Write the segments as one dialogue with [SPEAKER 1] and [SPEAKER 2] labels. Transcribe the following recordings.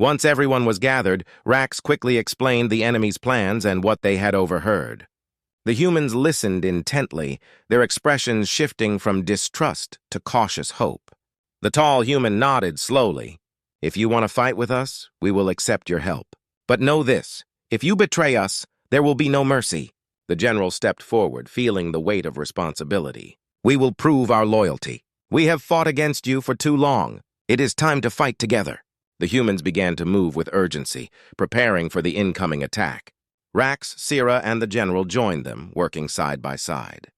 [SPEAKER 1] Once everyone was gathered, Rax quickly explained the enemy's plans and what they had overheard. The humans listened intently, their expressions shifting from distrust to cautious hope. The tall human nodded slowly. "If you want to fight with us, we will accept your help. But know this, if you betray us, there will be no mercy." The general stepped forward, feeling the weight of responsibility. "We will prove our loyalty. We have fought against you for too long. It is time to fight together." The humans began to move with urgency, preparing for the incoming attack. Rax, Sierra, and the general joined them, working side by side.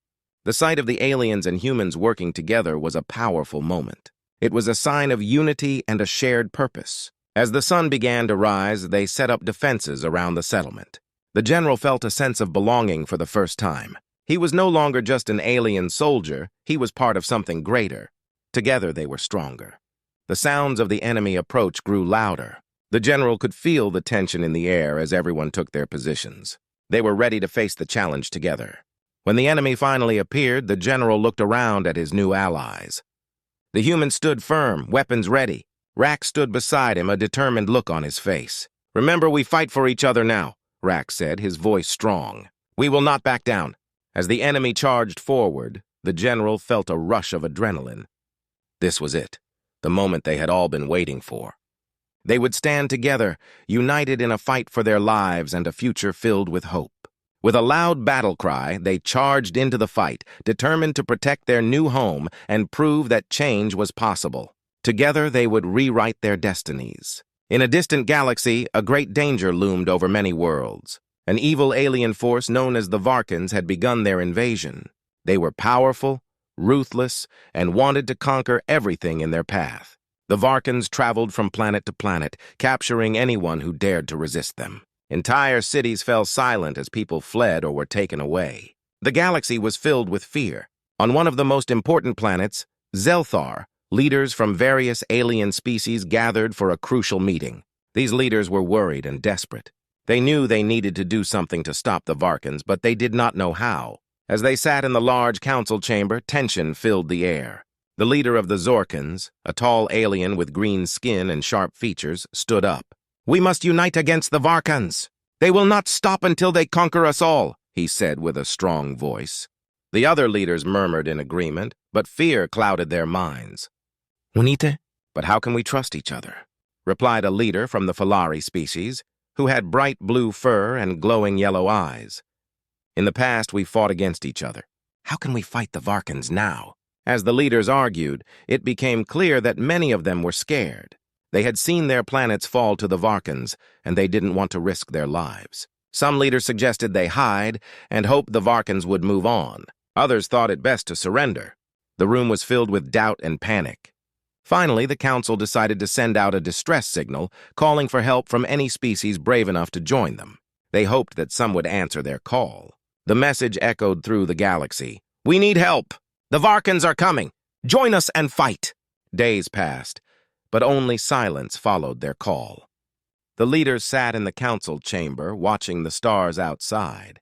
[SPEAKER 1] The sight of the aliens and humans working together was a powerful moment. It was a sign of unity and a shared purpose. As the sun began to rise, they set up defenses around the settlement. The general felt a sense of belonging for the first time. He was no longer just an alien soldier, he was part of something greater. Together they were stronger. The sounds of the enemy approach grew louder. The general could feel the tension in the air as everyone took their positions. They were ready to face the challenge together. When the enemy finally appeared, the general looked around at his new allies. The human stood firm, weapons ready. Rax stood beside him, a determined look on his face. "Remember, we fight for each other now," Rax said, his voice strong. "We will not back down." As the enemy charged forward, the general felt a rush of adrenaline. This was it, the moment they had all been waiting for. They would stand together, united in a fight for their lives and a future filled with hope. With a loud battle cry, they charged into the fight, determined to protect their new home and prove that change was possible. Together, they would rewrite their destinies. In a distant galaxy, a great danger loomed over many worlds. An evil alien force known as the Varkans had begun their invasion. They were powerful, ruthless, and wanted to conquer everything in their path. The Varkans traveled from planet to planet, capturing anyone who dared to resist them. Entire cities fell silent as people fled or were taken away. The galaxy was filled with fear. On one of the most important planets, Zelthar, leaders from various alien species gathered for a crucial meeting. These leaders were worried and desperate. They knew they needed to do something to stop the Varkans, but they did not know how. As they sat in the large council chamber, tension filled the air. The leader of the Zorkans, a tall alien with green skin and sharp features, stood up. "We must unite against the Varkans. They will not stop until they conquer us all," he said with a strong voice. The other leaders murmured in agreement, but fear clouded their minds. "Unite? But how can we trust each other?" replied a leader from the Falari species, who had bright blue fur and glowing yellow eyes. "In the past, we fought against each other. How can we fight the Varkans now?" As the leaders argued, it became clear that many of them were scared. They had seen their planets fall to the Varkans, and they didn't want to risk their lives. Some leaders suggested they hide and hope the Varkans would move on. Others thought it best to surrender. The room was filled with doubt and panic. Finally, the council decided to send out a distress signal, calling for help from any species brave enough to join them. They hoped that some would answer their call. The message echoed through the galaxy. "We need help! The Varkans are coming! Join us and fight!" Days passed, but only silence followed their call. The leaders sat in the council chamber, watching the stars outside.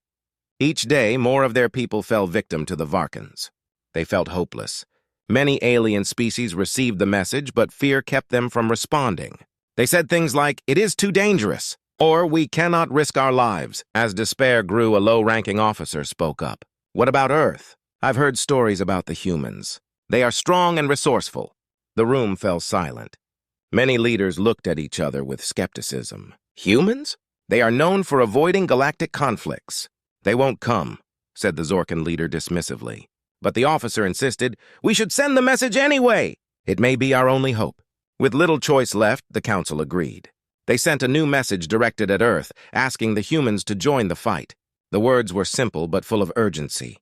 [SPEAKER 1] Each day, more of their people fell victim to the Varkans. They felt hopeless. Many alien species received the message, but fear kept them from responding. They said things like, "It is too dangerous," or "We cannot risk our lives." As despair grew, a low-ranking officer spoke up. "What about Earth? I've heard stories about the humans. They are strong and resourceful." The room fell silent. Many leaders looked at each other with skepticism. "Humans? They are known for avoiding galactic conflicts." "They won't come," said the Zorkan leader dismissively. But the officer insisted, "We should send the message anyway. It may be our only hope." With little choice left, the council agreed. They sent a new message directed at Earth, asking the humans to join the fight. The words were simple but full of urgency.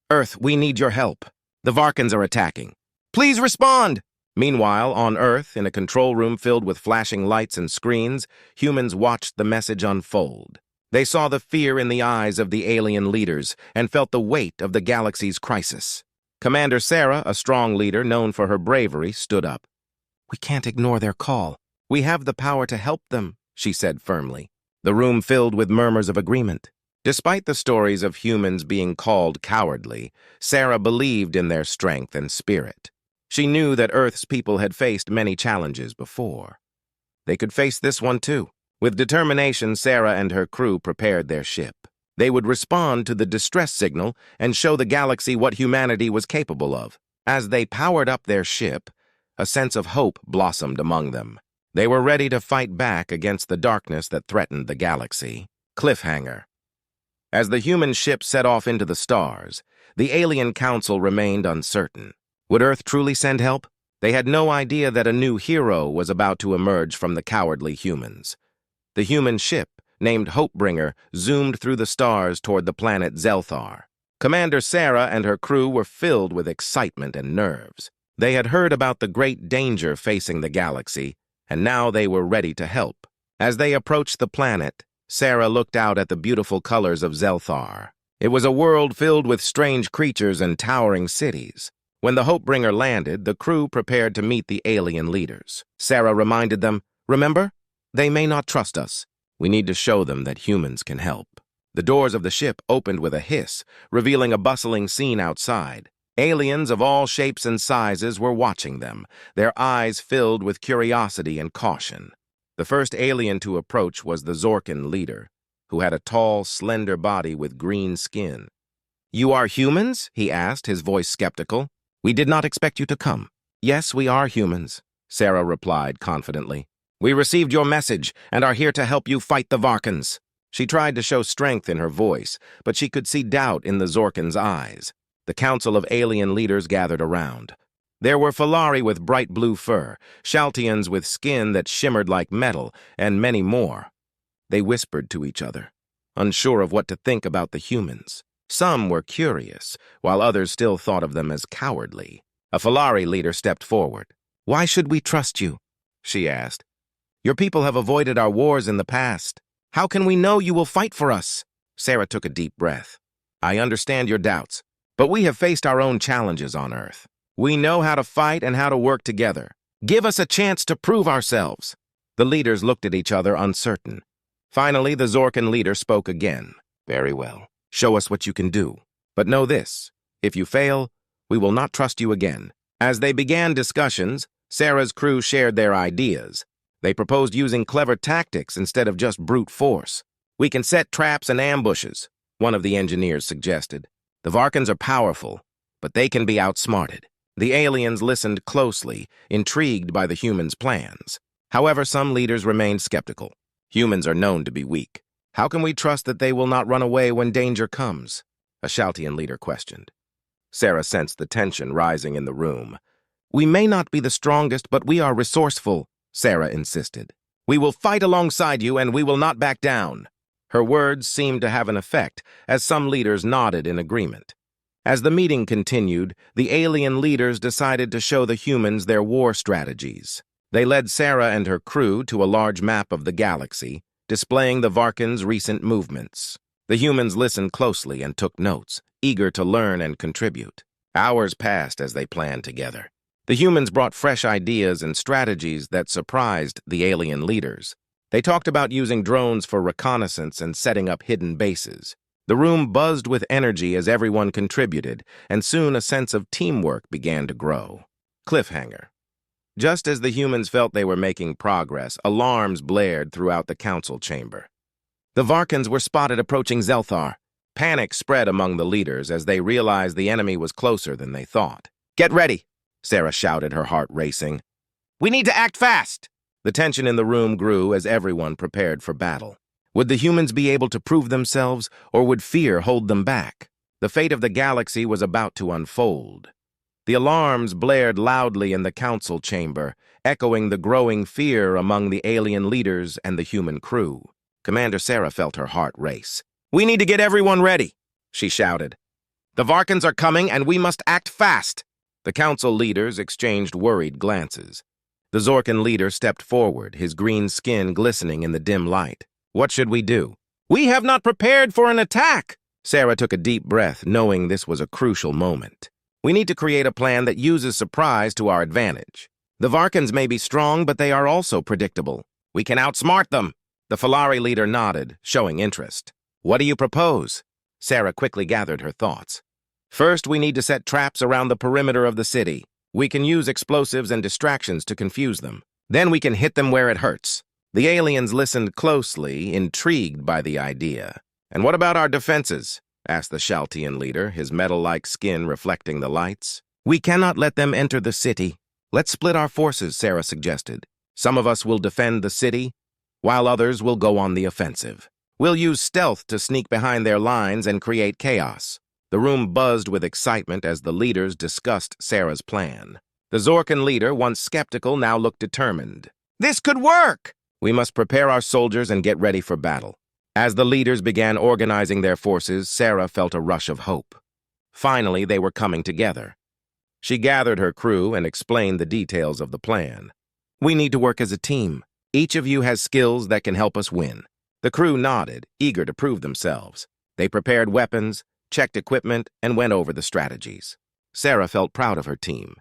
[SPEAKER 1] "Earth, we need your help. The Varkans are attacking. Please respond!" Meanwhile, on Earth, in a control room filled with flashing lights and screens, humans watched the message unfold. They saw the fear in the eyes of the alien leaders and felt the weight of the galaxy's crisis. Commander Sarah, a strong leader known for her bravery, stood up. "We can't ignore their call. We have the power to help them," she said firmly. The room filled with murmurs of agreement. Despite the stories of humans being called cowardly, Sarah believed in their strength and spirit. She knew that Earth's people had faced many challenges before. They could face this one too. With determination, Sarah and her crew prepared their ship. They would respond to the distress signal and show the galaxy what humanity was capable of. As they powered up their ship, a sense of hope blossomed among them. They were ready to fight back against the darkness that threatened the galaxy. Cliffhanger. As the human ship set off into the stars, the alien council remained uncertain. Would Earth truly send help? They had no idea that a new hero was about to emerge from the cowardly humans. The human ship, named Hopebringer, zoomed through the stars toward the planet Zelthar. Commander Sarah and her crew were filled with excitement and nerves. They had heard about the great danger facing the galaxy, and now they were ready to help. As they approached the planet, Sarah looked out at the beautiful colors of Zelthar. It was a world filled with strange creatures and towering cities. When the Hopebringer landed, the crew prepared to meet the alien leaders. Sarah reminded them, "Remember, they may not trust us. We need to show them that humans can help." The doors of the ship opened with a hiss, revealing a bustling scene outside. Aliens of all shapes and sizes were watching them, their eyes filled with curiosity and caution. The first alien to approach was the Zorkin leader, who had a tall, slender body with green skin. "You are humans?" he asked, his voice skeptical. "We did not expect you to come." "Yes, we are humans," Sarah replied confidently. "We received your message and are here to help you fight the Varkans." She tried to show strength in her voice, but she could see doubt in the Zorkins' eyes. The council of alien leaders gathered around. There were Falari with bright blue fur, Shaltians with skin that shimmered like metal, and many more. They whispered to each other, unsure of what to think about the humans. Some were curious, while others still thought of them as cowardly. A Falari leader stepped forward. "Why should we trust you?" she asked. "Your people have avoided our wars in the past. How can we know you will fight for us?" Sarah took a deep breath. "I understand your doubts, but we have faced our own challenges on Earth. We know how to fight and how to work together. Give us a chance to prove ourselves." The leaders looked at each other, uncertain. Finally, the Zorkin leader spoke again. "Very well. Show us what you can do. But know this, if you fail, we will not trust you again." As they began discussions, Sarah's crew shared their ideas. They proposed using clever tactics instead of just brute force. "We can set traps and ambushes," one of the engineers suggested. "The Varkans are powerful, but they can be outsmarted." The aliens listened closely, intrigued by the humans' plans. However, some leaders remained skeptical. Humans are known to be weak. "How can we trust that they will not run away when danger comes?" a Shaltian leader questioned. Sarah sensed the tension rising in the room. "We may not be the strongest, but we are resourceful," Sarah insisted. "We will fight alongside you, and we will not back down." Her words seemed to have an effect, as some leaders nodded in agreement. As the meeting continued, the alien leaders decided to show the humans their war strategies. They led Sarah and her crew to a large map of the galaxy, displaying the Varkans' recent movements. The humans listened closely and took notes, eager to learn and contribute. Hours passed as they planned together. The humans brought fresh ideas and strategies that surprised the alien leaders. They talked about using drones for reconnaissance and setting up hidden bases. The room buzzed with energy as everyone contributed, and soon a sense of teamwork began to grow. Cliffhanger. Just as the humans felt they were making progress, alarms blared throughout the council chamber. The Varkans were spotted approaching Zelthar. Panic spread among the leaders as they realized the enemy was closer than they thought. "Get ready," Sarah shouted, her heart racing. "We need to act fast!" The tension in the room grew as everyone prepared for battle. Would the humans be able to prove themselves, or would fear hold them back? The fate of the galaxy was about to unfold. The alarms blared loudly in the council chamber, echoing the growing fear among the alien leaders and the human crew. Commander Sarah felt her heart race. "We need to get everyone ready," she shouted. "The Varkans are coming, and we must act fast." The council leaders exchanged worried glances. The Zorkin leader stepped forward, his green skin glistening in the dim light. "What should we do?" "We have not prepared for an attack!" Sarah took a deep breath, knowing this was a crucial moment. "We need to create a plan that uses surprise to our advantage. The Varkans may be strong, but they are also predictable. We can outsmart them." The Falari leader nodded, showing interest. "What do you propose?" Sarah quickly gathered her thoughts. "First, we need to set traps around the perimeter of the city. We can use explosives and distractions to confuse them. Then we can hit them where it hurts." The aliens listened closely, intrigued by the idea. "And what about our defenses?" asked the Shaltian leader, his metal-like skin reflecting the lights. "We cannot let them enter the city. Let's split our forces," Sarah suggested. "Some of us will defend the city, while others will go on the offensive. We'll use stealth to sneak behind their lines and create chaos." The room buzzed with excitement as the leaders discussed Sarah's plan. The Zorkan leader, once skeptical, now looked determined. "This could work!" "We must prepare our soldiers and get ready for battle." As the leaders began organizing their forces, Sarah felt a rush of hope. Finally, they were coming together. She gathered her crew and explained the details of the plan. "We need to work as a team. Each of you has skills that can help us win." The crew nodded, eager to prove themselves. They prepared weapons, checked equipment, and went over the strategies. Sarah felt proud of her team.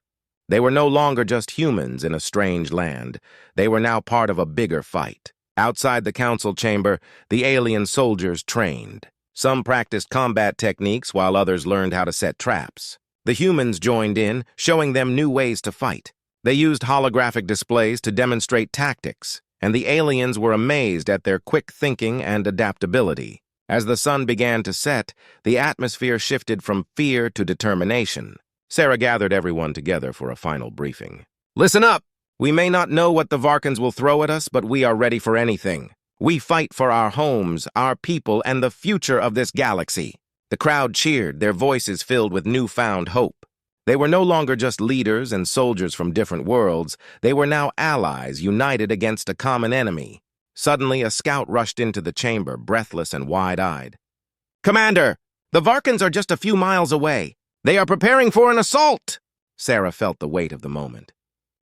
[SPEAKER 1] They were no longer just humans in a strange land. They were now part of a bigger fight. Outside the council chamber, the alien soldiers trained. Some practiced combat techniques while others learned how to set traps. The humans joined in, showing them new ways to fight. They used holographic displays to demonstrate tactics, and the aliens were amazed at their quick thinking and adaptability. As the sun began to set, the atmosphere shifted from fear to determination. Sarah gathered everyone together for a final briefing. "Listen up! We may not know what the Varkans will throw at us, but we are ready for anything. We fight for our homes, our people, and the future of this galaxy." The crowd cheered, their voices filled with newfound hope. They were no longer just leaders and soldiers from different worlds. They were now allies, united against a common enemy. Suddenly, a scout rushed into the chamber, breathless and wide-eyed. "Commander, the Varkans are just a few miles away. They are preparing for an assault!" Sarah felt the weight of the moment.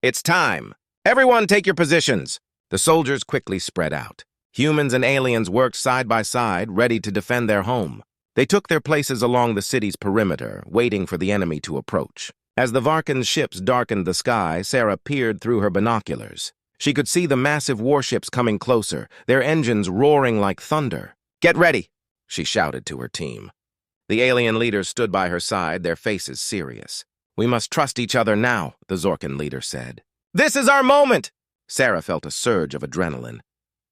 [SPEAKER 1] "It's time. Everyone take your positions." The soldiers quickly spread out. Humans and aliens worked side by side, ready to defend their home. They took their places along the city's perimeter, waiting for the enemy to approach. As the Varkans' ships darkened the sky, Sarah peered through her binoculars. She could see the massive warships coming closer, their engines roaring like thunder. "Get ready," she shouted to her team. The alien leaders stood by her side, their faces serious. "We must trust each other now," the Zorkan leader said. "This is our moment!" Sarah felt a surge of adrenaline.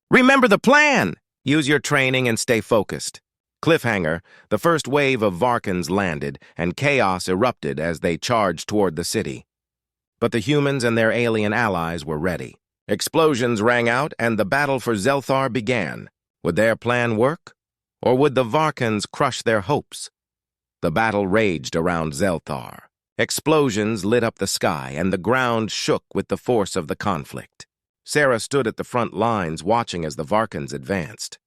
[SPEAKER 1] "Remember the plan! Use your training and stay focused." Cliffhanger, the first wave of Varkans landed, and chaos erupted as they charged toward the city. But the humans and their alien allies were ready. Explosions rang out, and the battle for Zelthar began. Would their plan work? Or would the Varkans crush their hopes? The battle raged around Zelthar. Explosions lit up the sky, and the ground shook with the force of the conflict. Sarah stood at the front lines, watching as the Varkans advanced.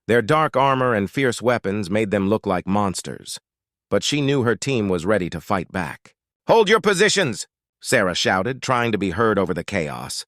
[SPEAKER 1] Their dark armor and fierce weapons made them look like monsters. But she knew her team was ready to fight back. "Hold your positions!" Sarah shouted, trying to be heard over the chaos.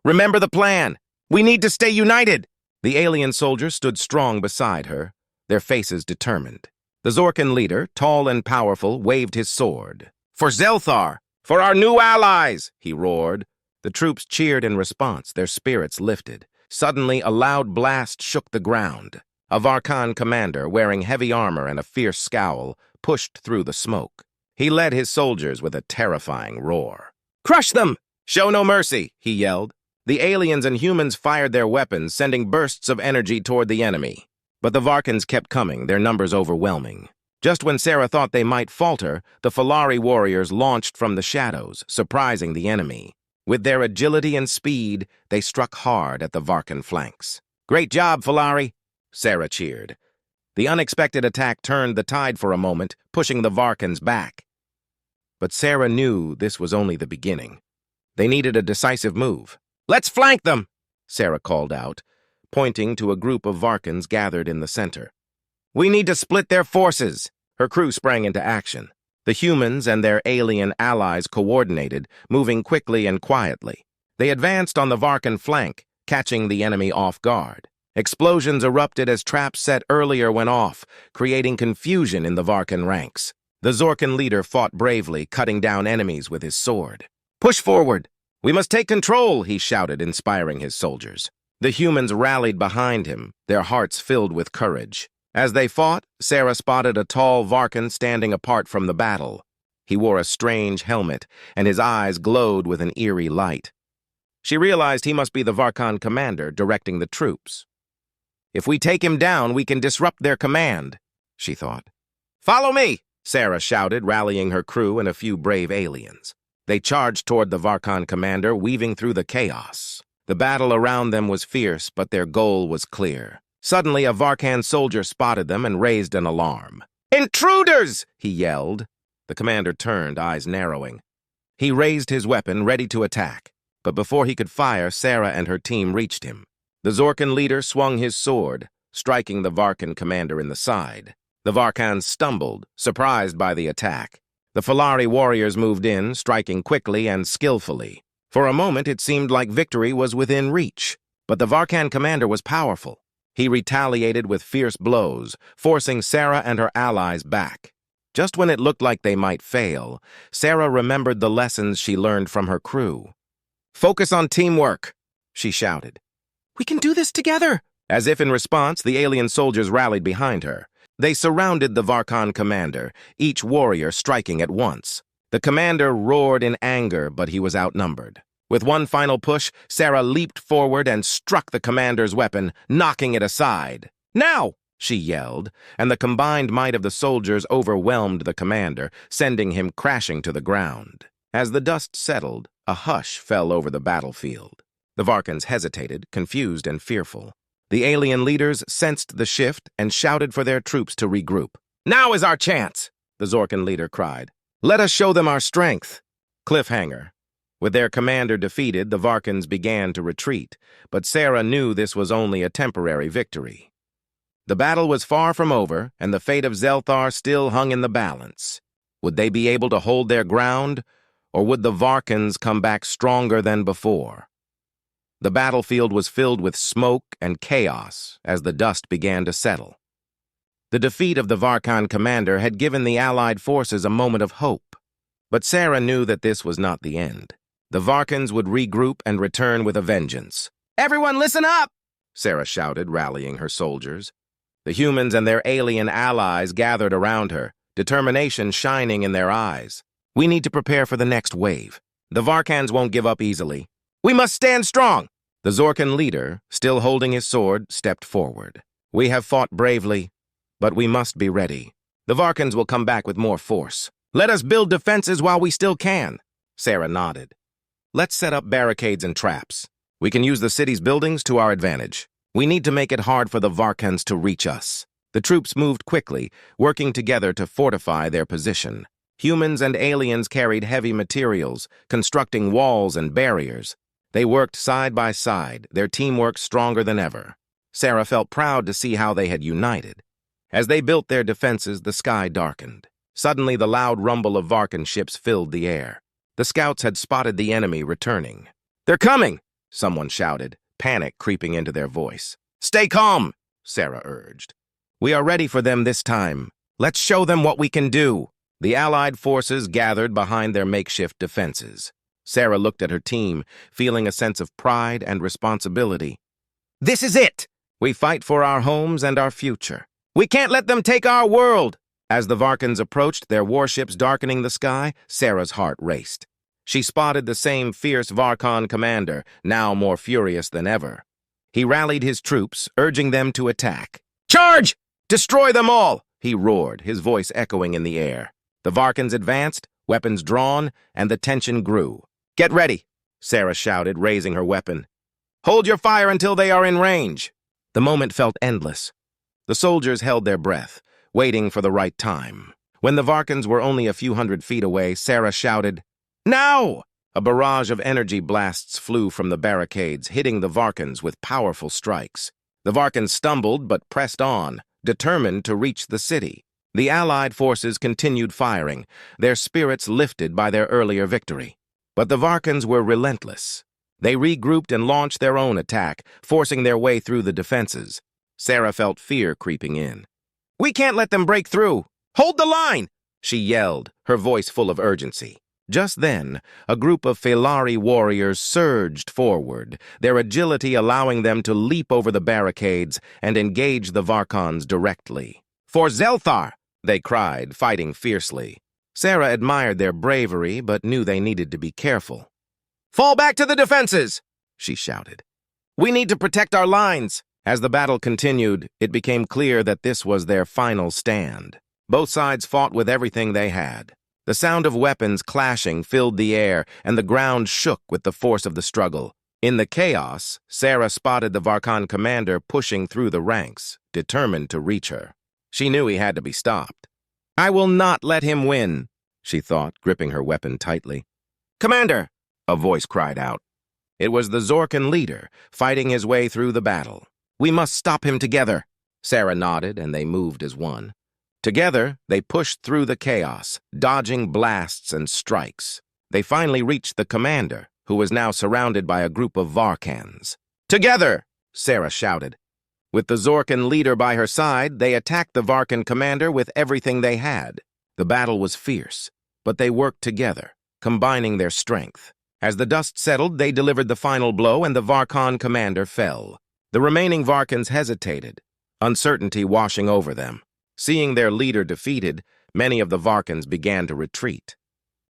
[SPEAKER 1] "Remember the plan! We need to stay united!" The alien soldiers stood strong beside her, their faces determined. The Zorkan leader, tall and powerful, waved his sword. "For Zelthar! For our new allies!" he roared. The troops cheered in response, their spirits lifted. Suddenly, a loud blast shook the ground. A Varkan commander, wearing heavy armor and a fierce scowl, pushed through the smoke. He led his soldiers with a terrifying roar. "Crush them! Show no mercy!" he yelled. The aliens and humans fired their weapons, sending bursts of energy toward the enemy. But the Varkans kept coming, their numbers overwhelming. Just when Sarah thought they might falter, the Falari warriors launched from the shadows, surprising the enemy. With their agility and speed, they struck hard at the Varkan flanks. "Great job, Falari!" Sarah cheered. The unexpected attack turned the tide for a moment, pushing the Varkans back. But Sarah knew this was only the beginning. They needed a decisive move. "Let's flank them!" Sarah called out, pointing to a group of Varkans gathered in the center. "We need to split their forces!" Her crew sprang into action. The humans and their alien allies coordinated, moving quickly and quietly. They advanced on the Varkan flank, catching the enemy off guard. Explosions erupted as traps set earlier went off, creating confusion in the Varkan ranks. The Zorkan leader fought bravely, cutting down enemies with his sword. "Push forward! We must take control!" he shouted, inspiring his soldiers. The humans rallied behind him, their hearts filled with courage. As they fought, Sarah spotted a tall Varkan standing apart from the battle. He wore a strange helmet, and his eyes glowed with an eerie light. She realized he must be the Varkan commander directing the troops. If we take him down, we can disrupt their command, she thought. Follow me, Sarah shouted, rallying her crew and a few brave aliens. They charged toward the Varkan commander, weaving through the chaos. The battle around them was fierce, but their goal was clear. Suddenly, a Varkan soldier spotted them and raised an alarm. "Intruders!" he yelled. The commander turned, eyes narrowing. He raised his weapon, ready to attack. But before he could fire, Sarah and her team reached him. The Zorkan leader swung his sword, striking the Varkan commander in the side. The Varkans stumbled, surprised by the attack. The Falari warriors moved in, striking quickly and skillfully. For a moment, it seemed like victory was within reach. But the Varkan commander was powerful. He retaliated with fierce blows, forcing Sarah and her allies back. Just when it looked like they might fail, Sarah remembered the lessons she learned from her crew. "Focus on teamwork," she shouted. "We can do this together!" As if in response, the alien soldiers rallied behind her. They surrounded the Varkan commander, each warrior striking at once. The commander roared in anger, but he was outnumbered. With one final push, Sarah leaped forward and struck the commander's weapon, knocking it aside. "Now!" she yelled, and the combined might of the soldiers overwhelmed the commander, sending him crashing to the ground. As the dust settled, a hush fell over the battlefield. The Varkans hesitated, confused and fearful. The alien leaders sensed the shift and shouted for their troops to regroup. "Now is our chance!" the Zorkan leader cried. "Let us show them our strength." Cliffhanger. With their commander defeated, the Varkans began to retreat, but Sarah knew this was only a temporary victory. The battle was far from over, and the fate of Zelthar still hung in the balance. Would they be able to hold their ground, or would the Varkans come back stronger than before? The battlefield was filled with smoke and chaos as the dust began to settle. The defeat of the Varkan commander had given the Allied forces a moment of hope, but Sarah knew that this was not the end. The Varkans would regroup and return with a vengeance. "Everyone listen up!" Sarah shouted, rallying her soldiers. The humans and their alien allies gathered around her, determination shining in their eyes. "We need to prepare for the next wave. The Varkans won't give up easily. We must stand strong!" The Zorkan leader, still holding his sword, stepped forward. "We have fought bravely, but we must be ready. The Varkans will come back with more force. Let us build defenses while we still can." Sarah nodded. "Let's set up barricades and traps. We can use the city's buildings to our advantage. We need to make it hard for the Varkans to reach us." The troops moved quickly, working together to fortify their position. Humans and aliens carried heavy materials, constructing walls and barriers. They worked side by side, their teamwork stronger than ever. Sarah felt proud to see how they had united. As they built their defenses, the sky darkened. Suddenly, the loud rumble of Varkan ships filled the air. The scouts had spotted the enemy returning. "They're coming!" someone shouted, panic creeping into their voice. "Stay calm," Sarah urged. "We are ready for them this time. Let's show them what we can do." The Allied forces gathered behind their makeshift defenses. Sarah looked at her team, feeling a sense of pride and responsibility. "This is it! We fight for our homes and our future. We can't let them take our world!" As the Varkans approached, their warships darkening the sky, Sarah's heart raced. She spotted the same fierce Varkan commander, now more furious than ever. He rallied his troops, urging them to attack. "Charge! Destroy them all!" he roared, his voice echoing in the air. The Varkans advanced, weapons drawn, and the tension grew. "Get ready!" Sarah shouted, raising her weapon. "Hold your fire until they are in range!" The moment felt endless. The soldiers held their breath, waiting for the right time. When the Varkans were only a few hundred feet away, Sarah shouted, "Now!" A barrage of energy blasts flew from the barricades, hitting the Varkans with powerful strikes. The Varkans stumbled but pressed on, determined to reach the city. The Allied forces continued firing, their spirits lifted by their earlier victory. But the Varkans were relentless. They regrouped and launched their own attack, forcing their way through the defenses. Sarah felt fear creeping in. "We can't let them break through! Hold the line!" she yelled, her voice full of urgency. Just then, a group of Falari warriors surged forward, their agility allowing them to leap over the barricades and engage the Varkans directly. "For Zelthar!" they cried, fighting fiercely. Sarah admired their bravery, but knew they needed to be careful. "Fall back to the defenses!" she shouted. "We need to protect our lines!" As the battle continued, it became clear that this was their final stand. Both sides fought with everything they had. The sound of weapons clashing filled the air, and the ground shook with the force of the struggle. In the chaos, Sarah spotted the Varkan commander pushing through the ranks, determined to reach her. She knew he had to be stopped. "I will not let him win," she thought, gripping her weapon tightly. "Commander!" a voice cried out. It was the Zorkan leader, fighting his way through the battle. "We must stop him together." Sarah nodded, and they moved as one. Together, they pushed through the chaos, dodging blasts and strikes. They finally reached the commander, who was now surrounded by a group of Varkans. "Together!" Sarah shouted. With the Zorkan leader by her side, they attacked the Varkan commander with everything they had. The battle was fierce, but they worked together, combining their strength. As the dust settled, they delivered the final blow, and the Varkan commander fell. The remaining Varkans hesitated, uncertainty washing over them. Seeing their leader defeated, many of the Varkans began to retreat.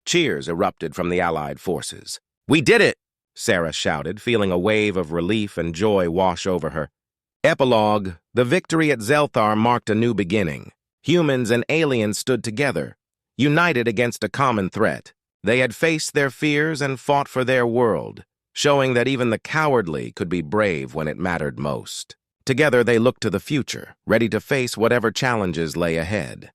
[SPEAKER 1] Cheers erupted from the Allied forces. "We did it!" Sarah shouted, feeling a wave of relief and joy wash over her. Epilogue: the victory at Zelthar marked a new beginning. Humans and aliens stood together, united against a common threat. They had faced their fears and fought for their world, showing that even the cowardly could be brave when it mattered most. Together they looked to the future, ready to face whatever challenges lay ahead.